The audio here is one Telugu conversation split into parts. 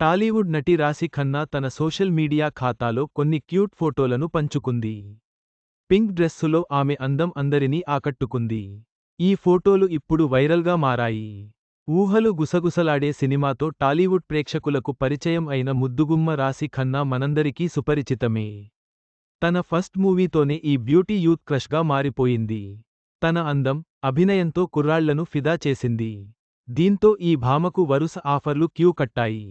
టాలీవుడ్ నటి రాశి ఖన్నా తన సోషల్ మీడియా ఖాతాలో కొన్ని క్యూట్ ఫోటోలను పంచుకుంది. పింక్ డ్రెస్సులో ఆమె అందం అందరినీ ఆకట్టుకుంది. ఈ ఫోటోలు ఇప్పుడు వైరల్గా మారాయి. ఊహలు గుసగుసలాడే సినిమాతో టాలీవుడ్ ప్రేక్షకులకు పరిచయం అయిన ముద్దుగుమ్మ రాశి ఖన్నా మనందరికీ సుపరిచితమే. తన ఫస్ట్ మూవీతోనే ఈ బ్యూటీ యూత్ క్రష్గా మారిపోయింది. తన అందం, అభినయంతో కుర్రాళ్లను ఫిదా చేసింది. దీంతో ఈ భామకు వరుస ఆఫర్లు క్యూ కట్టాయి.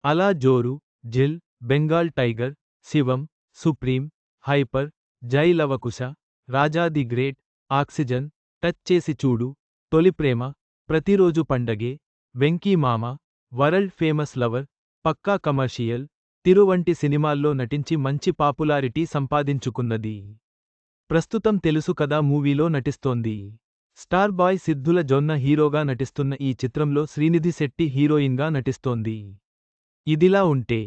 అలా జోరు, జిల్, బెంగాల్ టైగర్, శివం, సుప్రీం, హైపర్, జై లవకుశ, రాజా ది గ్రేట్, ఆక్సిజన్, టచ్ చేసి చూడు, తొలి ప్రేమ, ప్రతిరోజు పండగే, వెంకీ మామ, వరల్డ్ ఫేమస్ లవర్, పక్కా కమర్షియల్, తిరు వంటి సినిమాల్లో నటించి మంచి పాపులారిటీ సంపాదించుకున్నది. ప్రస్తుతం తెలుసు కదా మూవీలో నటిస్తోంది. స్టార్ బాయ్ సిద్ధుల జొన్న హీరోగా నటిస్తున్న ఈ చిత్రంలో శ్రీనిధి శెట్టి హీరోయిన్గా నటిస్తోంది. ఇదిలా ఉంటే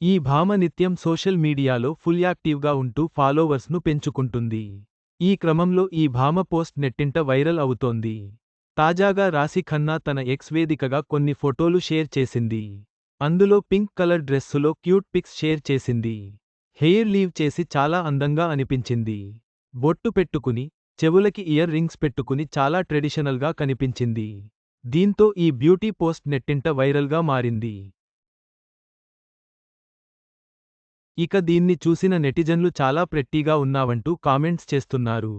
ఈ భామ నిత్యం సోషల్ మీడియాలో ఫుల్ యాక్టివ్గా ఉంటూ ఫాలోవర్స్ను పెంచుకుంటుంది. ఈ క్రమంలో ఈ భామ పోస్ట్ నెట్టింట వైరల్ అవుతోంది. తాజాగా రాశి ఖన్నా తన ఎక్స్ వేదికగా కొన్ని ఫోటోలు షేర్ చేసింది. అందులో పింక్ కలర్ డ్రెస్సులో క్యూట్ పిక్స్ షేర్ చేసింది. హెయిర్ లీవ్ చేసి చాలా అందంగా అనిపించింది. బొట్టు పెట్టుకుని, చెవులకి ఇయర్ రింగ్స్ పెట్టుకుని చాలా ట్రెడిషనల్గా కనిపించింది. దీంతో ఈ బ్యూటీ పోస్ట్ నెట్టింట వైరల్గా మారింది. ఇక దీన్ని చూసిన నెటిజన్లు చాలా ప్రెట్టీగా ఉన్నావంటూ కామెంట్స్ చేస్తున్నారు.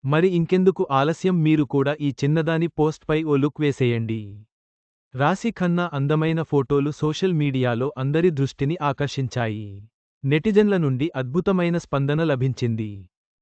మరి ఇంకెందుకు ఆలస్యం, మీరు కూడా ఈ చిన్నదాని పోస్ట్పై ఓ లుక్ వేసేయండి. రాశి ఖన్నా అందమైన ఫోటోలు సోషల్ మీడియాలో అందరి దృష్టిని ఆకర్షించాయి. నెటిజన్ల నుండి అద్భుతమైన స్పందన లభించింది.